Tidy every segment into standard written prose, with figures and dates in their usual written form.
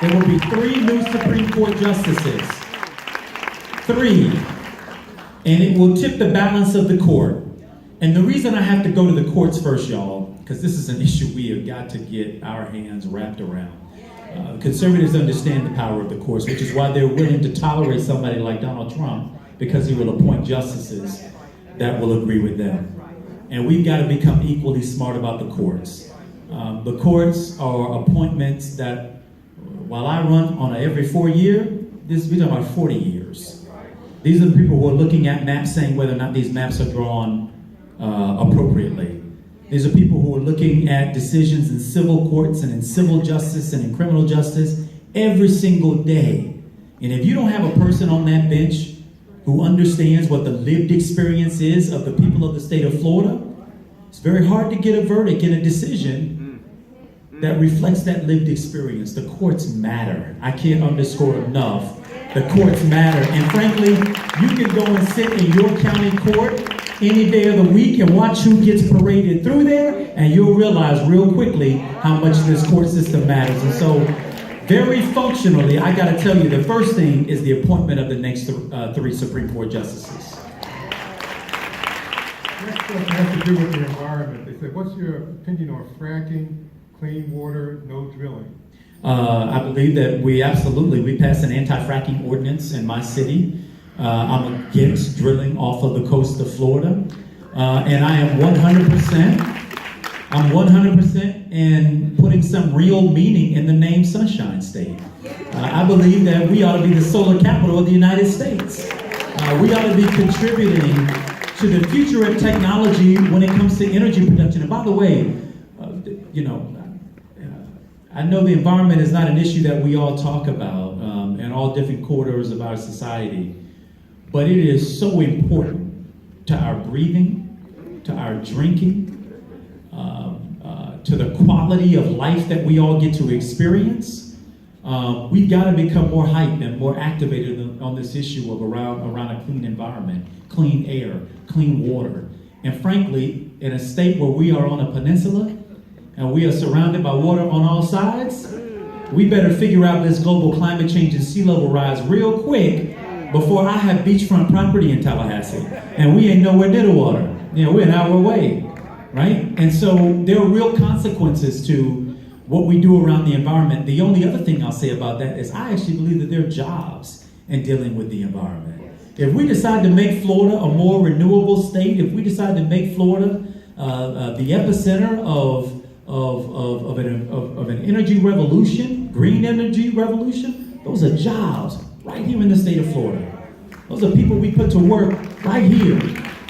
There will be 3 new Supreme Court justices. 3. And it will tip the balance of the court. And the reason I have to go to the courts first, y'all, because this is an issue we have got to get our hands wrapped around. Conservatives understand the power of the courts, which is why they're willing to tolerate somebody like Donald Trump, because he will appoint justices that will agree with them. And we've got to become equally smart about the courts. The courts are appointments that, while I run on every 4 year, we're talking about 40 years. These are the people who are looking at maps, saying whether or not these maps are drawn appropriately. These are people who are looking at decisions in civil courts and in civil justice and in criminal justice every single day. And if you don't have a person on that bench who understands what the lived experience is of the people of the state of Florida, it's very hard to get a verdict and a decision that reflects that lived experience. The courts matter. I can't underscore enough. The courts matter. And frankly, you can go and sit in your county court any day of the week and watch who gets paraded through there, and you'll realize real quickly how much this court system matters. And so, very functionally, I got to tell you, the first thing is the appointment of the next 3 Supreme Court justices. Next question has to do with the environment. They said, what's your opinion on fracking, clean water, no drilling? I believe that we passed an anti-fracking ordinance in my city. I'm against drilling off of the coast of Florida. And I am 100% in putting some real meaning in the name Sunshine State. I believe that we ought to be the solar capital of the United States. We ought to be contributing to the future of technology when it comes to energy production. And by the way, I know the environment is not an issue that we all talk about in all different quarters of our society, but it is so important to our breathing, to our drinking, to the quality of life that we all get to experience. We've got to become more hyped and more activated on this issue of around a clean environment, clean air, clean water. And frankly, in a state where we are on a peninsula and we are surrounded by water on all sides, we better figure out this global climate change and sea level rise real quick before I have beachfront property in Tallahassee. And we ain't nowhere near the water. We're an hour away, right? And so there are real consequences to what we do around the environment. The only other thing I'll say about that is I actually believe that there are jobs in dealing with the environment. If we decide to make Florida a more renewable state, if we decide to make Florida the epicenter of an energy revolution, green energy revolution, those are jobs right here in the state of Florida. Those are people we put to work right here.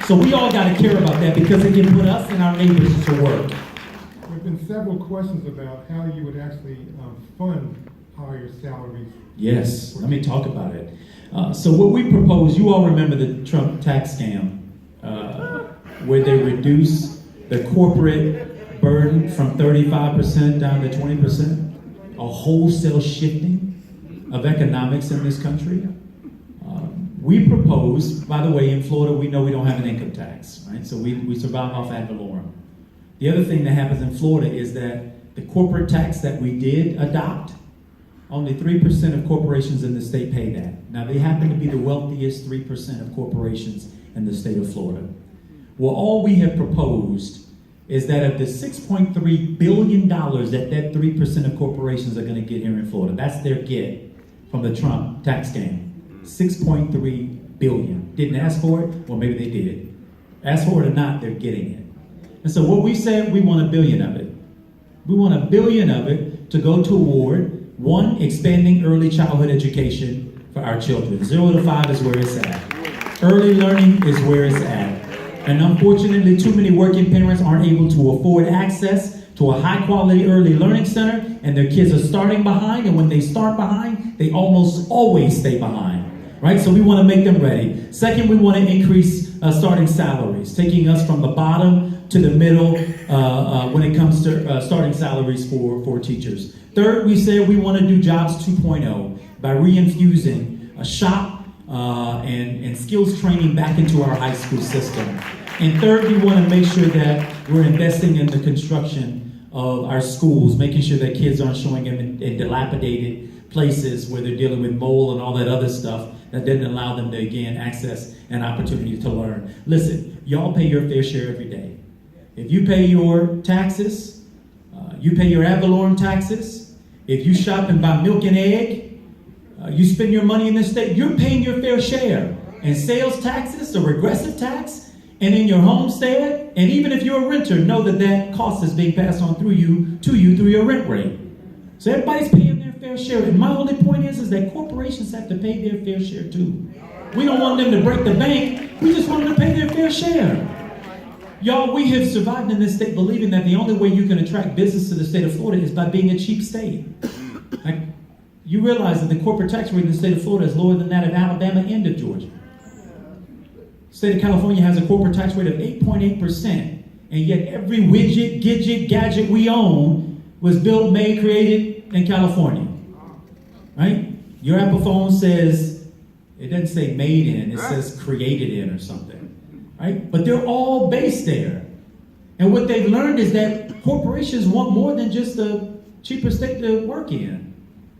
So we all got to care about that because it can put us and our neighbors to work. There have been several questions about how you would actually fund higher salaries. Yes, let me talk about it. So what we propose, you all remember the Trump tax scam, where they reduced the corporate burden from 35% down to 20%, a wholesale shifting of economics in this country. We propose, by the way, in Florida, we know we don't have an income tax, right? So we survive off ad valorem. The other thing that happens in Florida is that the corporate tax that we did adopt, only 3% of corporations in the state pay that. Now, they happen to be the wealthiest 3% of corporations in the state of Florida. Well, all we have proposed is that of the $6.3 billion that 3% of corporations are going to get here in Florida, that's their get from the Trump tax scam. $6.3 billion. Didn't ask for it? Well, maybe they did. Ask for it or not, they're getting it. And so what we said, we want $1 billion of it. We want $1 billion of it to go toward, one, expanding early childhood education for our children. 0 to 5 is where it's at. Early learning is where it's at. And unfortunately, too many working parents aren't able to afford access to a high-quality early learning center, and their kids are starting behind, and when they start behind, they almost always stay behind, right? So we want to make them ready. Second, we want to increase starting salaries, taking us from the bottom to the middle when it comes to starting salaries for teachers. Third, we said we want to do Jobs 2.0 by reinfusing a shop and skills training back into our high school system. And third, we want to make sure that we're investing in the construction of our schools, making sure that kids aren't showing them in dilapidated places where they're dealing with mold and all that other stuff that doesn't allow them to, again, access an opportunity to learn. Listen, y'all pay your fair share every day. If you pay your taxes, you pay your ad valorem taxes, if you shop and buy milk and egg, you spend your money in this state, you're paying your fair share. And sales taxes, the regressive tax, and in your homestead, and even if you're a renter, know that that cost is being passed on to you through your rent rate. So everybody's paying their fair share. And my only point is that corporations have to pay their fair share too. We don't want them to break the bank. We just want them to pay their fair share. Y'all, we have survived in this state believing that the only way you can attract business to the state of Florida is by being a cheap state. Like, you realize that the corporate tax rate in the state of Florida is lower than that of Alabama and of Georgia. The state of California has a corporate tax rate of 8.8%, and yet every widget, gadget we own was built, made, created in California. Right? Your Apple phone says, it doesn't say made in, it says created in or something. Right? But they're all based there. And what they've learned is that corporations want more than just a cheaper state to work in.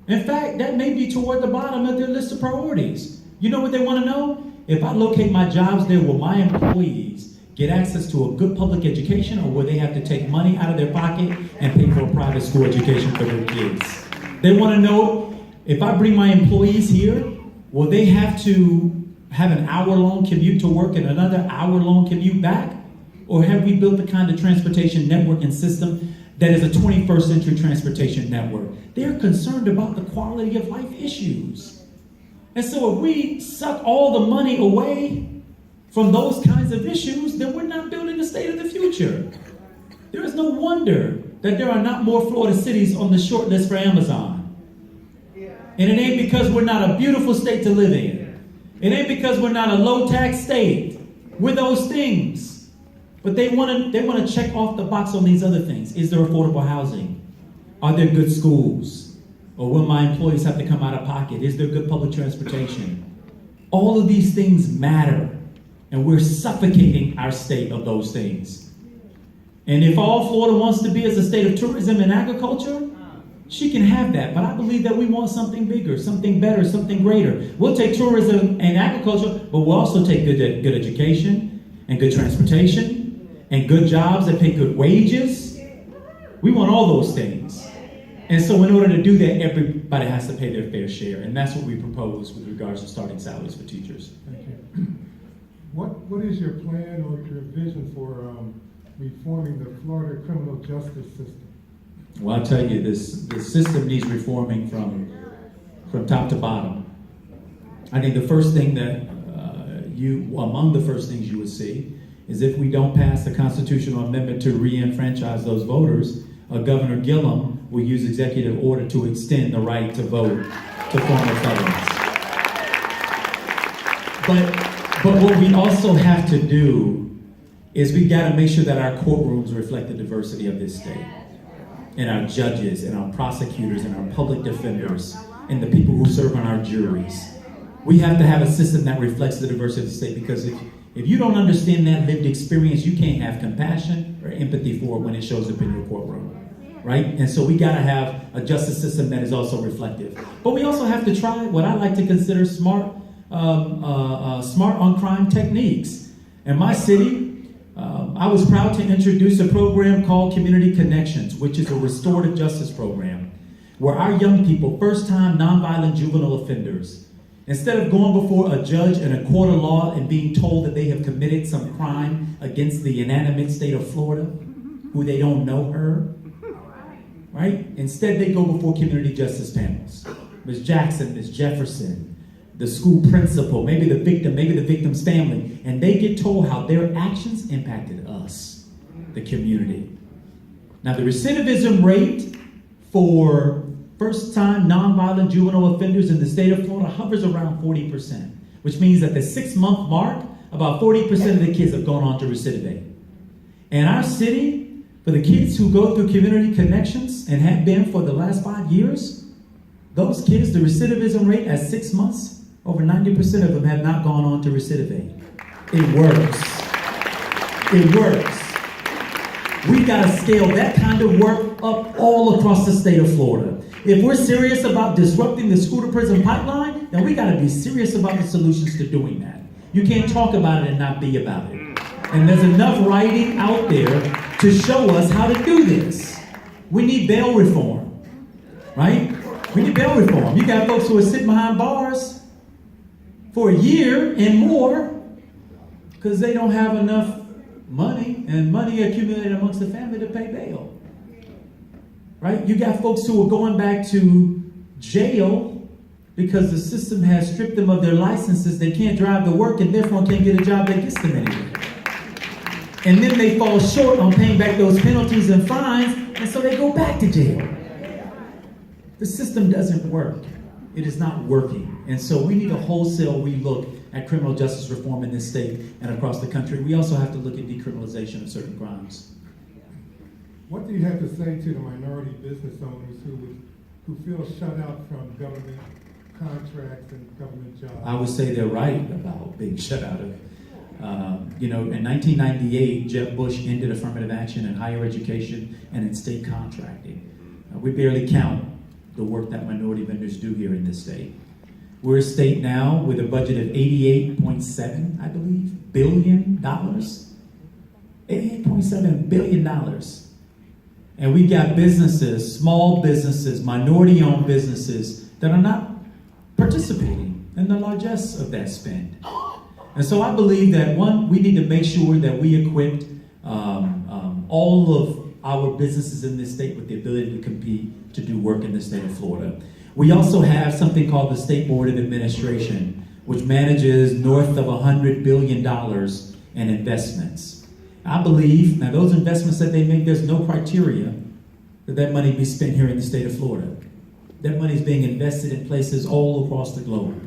In fact, that may be toward the bottom of their list of priorities. You know what they want to know? If I locate my jobs there, will my employees get access to a good public education, or will they have to take money out of their pocket and pay for a private school education for their kids? They want to know, if I bring my employees here, will they have to have an hour-long commute to work and another hour-long commute back? Or have we built the kind of transportation network and system that is a 21st century transportation network? They're concerned about the quality of life issues. And so if we suck all the money away from those kinds of issues, then we're not building the state of the future. There is no wonder that there are not more Florida cities on the short list for Amazon. And it ain't because we're not a beautiful state to live in. It ain't because we're not a low-tax state. We're those things. But they want to check off the box on these other things. Is there affordable housing? Are there good schools? Or will my employees have to come out of pocket? Is there good public transportation? All of these things matter. And we're suffocating our state of those things. And if all Florida wants to be is a state of tourism and agriculture, she can have that, but I believe that we want something bigger, something better, something greater. We'll take tourism and agriculture, but we'll also take good education and good transportation and good jobs that pay good wages. We want all those things. And so in order to do that, everybody has to pay their fair share, and that's what we propose with regards to starting salaries for teachers. Thank you. What is your plan or your vision for reforming the Florida criminal justice system? Well, I'll tell you, the system needs reforming from top to bottom. I think the first thing that among the first things you would see is if we don't pass the constitutional amendment to re-enfranchise those voters, Governor Gillum will use executive order to extend the right to vote to former felons. But what we also have to do is we got to make sure that our courtrooms reflect the diversity of this state. And our judges, and our prosecutors, and our public defenders, and the people who serve on our juries. We have to have a system that reflects the diversity of the state, because if you don't understand that lived experience, you can't have compassion or empathy for it when it shows up in your courtroom, right? And so we got to have a justice system that is also reflective. But we also have to try what I like to consider smart on crime techniques. In my city, I was proud to introduce a program called Community Connections, which is a restorative justice program, where our young people, first-time nonviolent juvenile offenders, instead of going before a judge in a court of law and being told that they have committed some crime against the inanimate state of Florida, who they don't know her, right? Instead, they go before community justice panels. Ms. Jackson, Ms. Jefferson, the school principal, maybe the victim, maybe the victim's family, and they get told how their actions impacted us, the community. Now, the recidivism rate for first-time nonviolent juvenile offenders in the state of Florida hovers around 40%, which means that the 6-month mark, about 40% of the kids have gone on to recidivate. And our city, for the kids who go through community connections and have been for the last 5 years, those kids, the recidivism rate at 6 months, over 90% of them have not gone on to recidivate. It works. It works. We got to scale that kind of work up all across the state of Florida. If we're serious about disrupting the school-to-prison pipeline, then we got to be serious about the solutions to doing that. You can't talk about it and not be about it. And there's enough writing out there to show us how to do this. We need bail reform, right? We need bail reform. You got folks who are sitting behind bars for a year and more because they don't have enough money and money accumulated amongst the family to pay bail. Right? You got folks who are going back to jail because the system has stripped them of their licenses. They can't drive to work and therefore can't get a job that gets them anywhere. And then they fall short on paying back those penalties and fines, and so they go back to jail. The system doesn't work. It is not working. And so we need a wholesale relook at criminal justice reform in this state and across the country. We also have to look at decriminalization of certain crimes. What do you have to say to the minority business owners who feel shut out from government contracts and government jobs? I would say they're right about being shut out of. In 1998, Jeb Bush ended affirmative action in higher education and in state contracting. We barely count the work that minority vendors do here in this state. We're a state now with a budget of $88.7, I believe, billion. $88.7 billion. And we got businesses, small businesses, minority-owned businesses that are not participating in the largesse of that spend. And so I believe that, one, we need to make sure that we equip all of our businesses in this state with the ability to compete to do work in the state of Florida. We also have something called the State Board of Administration, which manages north of $100 billion in investments. I believe, now those investments that they make, there's no criteria that money be spent here in the state of Florida. That money is being invested in places all across the globe.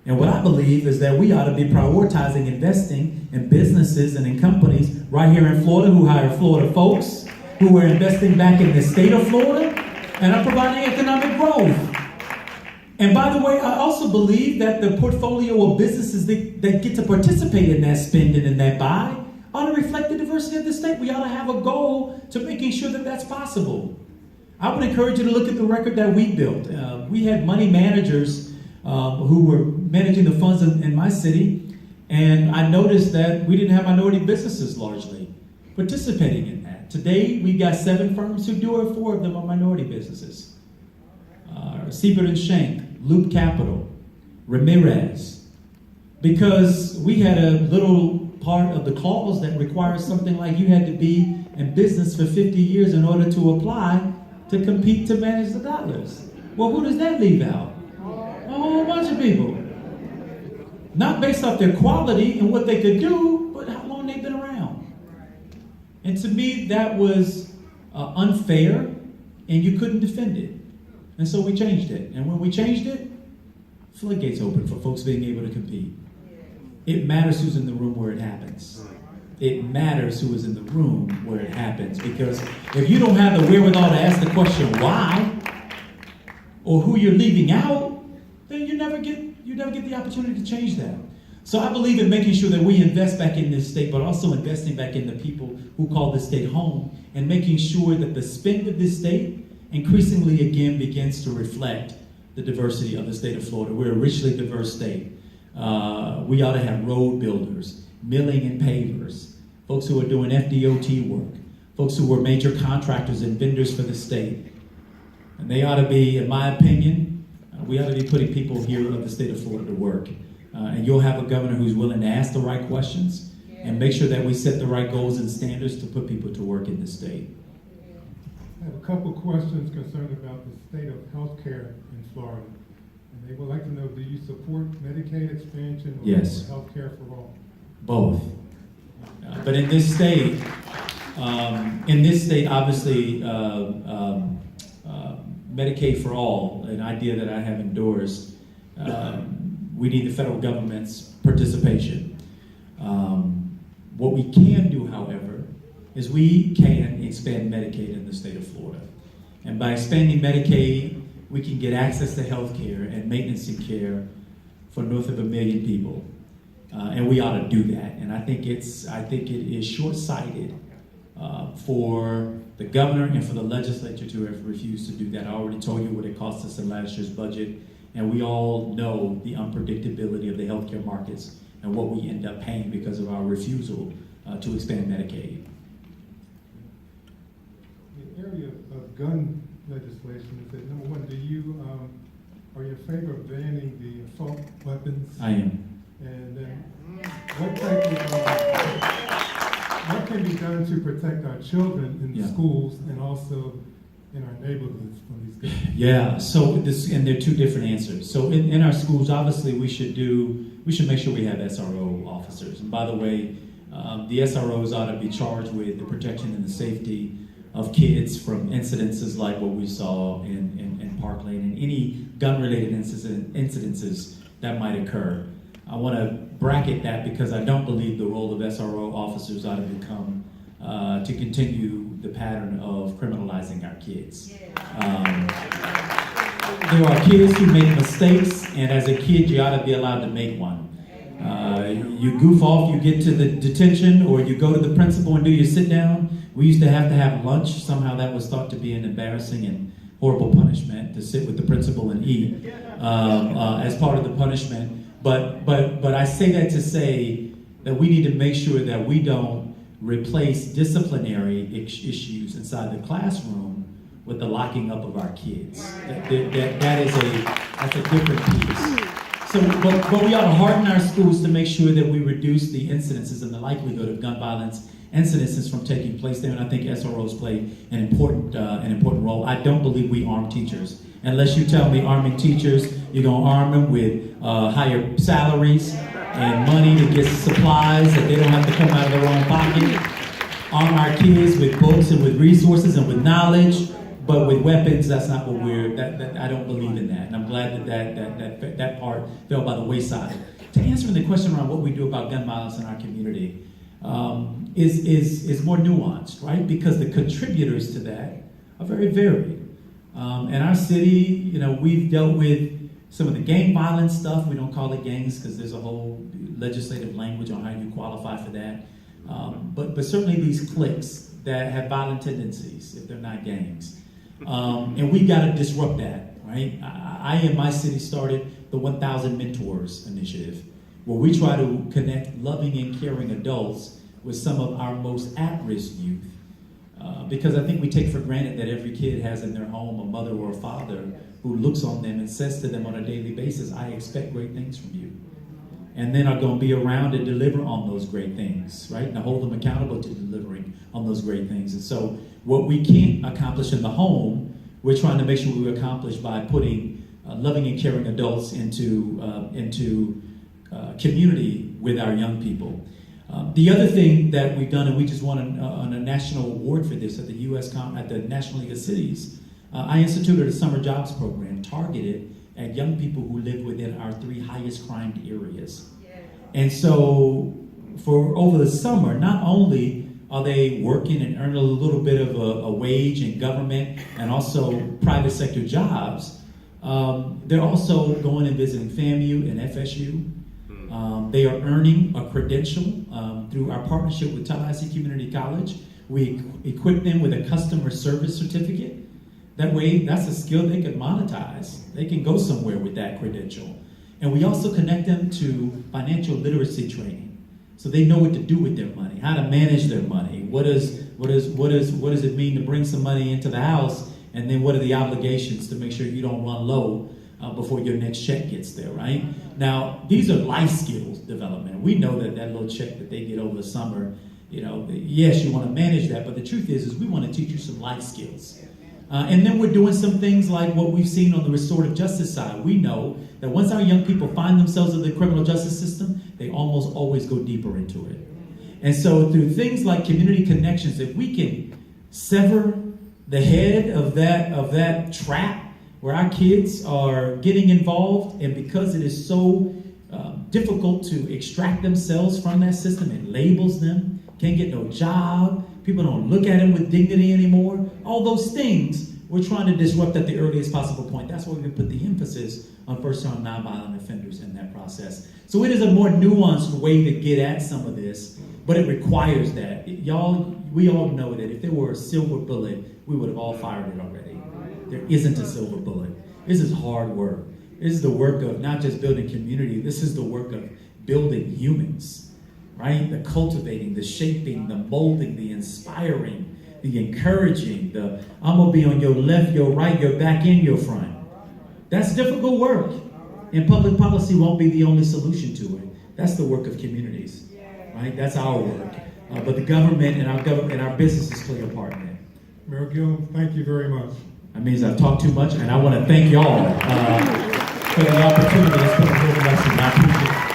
And what I believe is that we ought to be prioritizing investing in businesses and in companies right here in Florida who hire Florida folks, who are investing back in the state of Florida and are providing economic growth. And by the way, I also believe that the portfolio of businesses that get to participate in that spending and that buy ought to reflect the diversity of the state. We ought to have a goal to making sure that that's possible. I would encourage you to look at the record that we built. We had money managers who were managing the funds in my city, and I noticed that we didn't have minority businesses largely participating in that. Today, we've got 7 firms who do it. 4 of them are minority businesses. Siebert & Shank, Loop Capital, Ramirez, because we had a little part of the clause that requires something like you had to be in business for 50 years in order to apply to compete to manage the dollars. Well, who does that leave out? A whole bunch of people. Not based off their quality and what they could do, but how long they've been around. And to me, that was unfair, and you couldn't defend it. And so we changed it. And when we changed it, floodgates open for folks being able to compete. It matters who's in the room where it happens. It matters who is in the room where it happens, because if you don't have the wherewithal to ask the question why, or who you're leaving out, then you never get the opportunity to change that. So I believe in making sure that we invest back in this state, but also investing back in the people who call this state home, and making sure that the spend of this state increasingly again begins to reflect the diversity of the state of Florida. We're a richly diverse state. We ought to have road builders, milling and pavers, folks who are doing FDOT work, folks who are major contractors and vendors for the state. And they ought to be, in my opinion, we ought to be putting people here of the state of Florida to work. And you'll have a governor who's willing to ask the right questions and make sure that we set the right goals and standards to put people to work in this state. I have a couple questions concerned about the state of health care in Florida. And they would like to know, do you support Medicaid expansion or Yes. health care for all? Both. But in this state, obviously, Medicaid for all, an idea that I have endorsed, we need the federal government's participation. What we can do, however, is we can expand Medicaid in the state of Florida. And by expanding Medicaid, we can get access to health care and maintenance and care for north of 1 million people. And we ought to do that. And I think it is short-sighted for the governor and for the legislature to have refused to do that. I already told you what it cost us in last year's budget, and we all know the unpredictability of the healthcare markets and what we end up paying because of our refusal to expand Medicaid. The area of gun legislation is that, number one, are you in favor of banning the assault weapons? I am. And then what can be done to protect our children in the schools and also in our neighborhoods from these guns? Yeah, so and there are two different answers. So in our schools, obviously we should make sure we have SRO officers. And by the way, the SROs ought to be charged with the protection and the safety of kids from incidences like what we saw in Park Lane and any gun-related incidences that might occur. I want to bracket that because I don't believe the role of SRO officers ought to become to continue the pattern of criminalizing our kids. There are kids who make mistakes, and as a kid, you ought to be allowed to make one. You goof off, you get to the detention, or you go to the principal and do your sit down. We used to have lunch. Somehow that was thought to be an embarrassing and horrible punishment, to sit with the principal and eat as part of the punishment. But I say that to say that we need to make sure that we don't replace disciplinary issues inside the classroom with the locking up of our kids. That's a different piece. So, but we ought to harden our schools to make sure that we reduce the incidences and the likelihood of gun violence incidences from taking place there, and I think SROs play an important role. I don't believe we arm teachers. Unless you tell me arming teachers, you're going to arm them with higher salaries and money to get supplies that they don't have to come out of their own pocket. Arm our kids with books and with resources and with knowledge, but with weapons, that's not what I don't believe in that. And I'm glad that part fell by the wayside. To answer the question around what we do about gun violence in our community, is more nuanced, right? Because the contributors to that are very varied. In our city, we've dealt with some of the gang violence stuff. We don't call it gangs because there's a whole legislative language on how you qualify for that. But certainly these cliques that have violent tendencies, if they're not gangs. And we've got to disrupt that, right? I in my city started the 1,000 Mentors Initiative, where we try to connect loving and caring adults with some of our most at-risk youth. Because I think we take for granted that every kid has in their home a mother or a father who looks on them and says to them on a daily basis, I expect great things from you. And then are going to be around to deliver on those great things, right? And to hold them accountable to delivering on those great things. And so what we can't accomplish in the home, we're trying to make sure we accomplish by putting loving and caring adults into community with our young people. The other thing that we've done, and we just won a national award for this at the at the National League of Cities, I instituted a summer jobs program targeted at young people who live within our 3 highest crime areas. And so for over the summer, not only are they working and earning a little bit of a wage in government and also private sector jobs, they're also going and visiting FAMU and FSU. They are earning a credential through our partnership with Tallahassee Community College. We equip them with a customer service certificate. That way, that's a skill they can monetize. They can go somewhere with that credential. And we also connect them to financial literacy training, so they know what to do with their money, how to manage their money. What does it mean to bring some money into the house, and then what are the obligations to make sure you don't run low before your next check gets there, right? Now, these are life skills development. We know that little check that they get over the summer, yes, you want to manage that, but the truth is we want to teach you some life skills. And then we're doing some things like what we've seen on the restorative justice side. We know that once our young people find themselves in the criminal justice system, they almost always go deeper into it. And so through things like community connections, if we can sever the head of that trap where our kids are getting involved, and because it is so difficult to extract themselves from that system, it labels them, can't get no job, people don't look at them with dignity anymore. All those things we're trying to disrupt at the earliest possible point. That's why we put the emphasis on first-time nonviolent offenders in that process. So it is a more nuanced way to get at some of this, but it requires that. Y'all we all know that if there were a silver bullet, we would have all fired it already. There isn't a silver bullet. This is hard work. This is the work of not just building community. This is the work of building humans, right? The cultivating, the shaping, the molding, the inspiring, the encouraging, the I'm going to be on your left, your right, your back, and your front. That's difficult work. And public policy won't be the only solution to it. That's the work of communities, right? That's our work. But the government and our businesses play a part in it. Mayor Gillum, thank you very much. That means I've talked too much, and I want to thank y'all for the opportunity. It's been a real blessing. I appreciate it.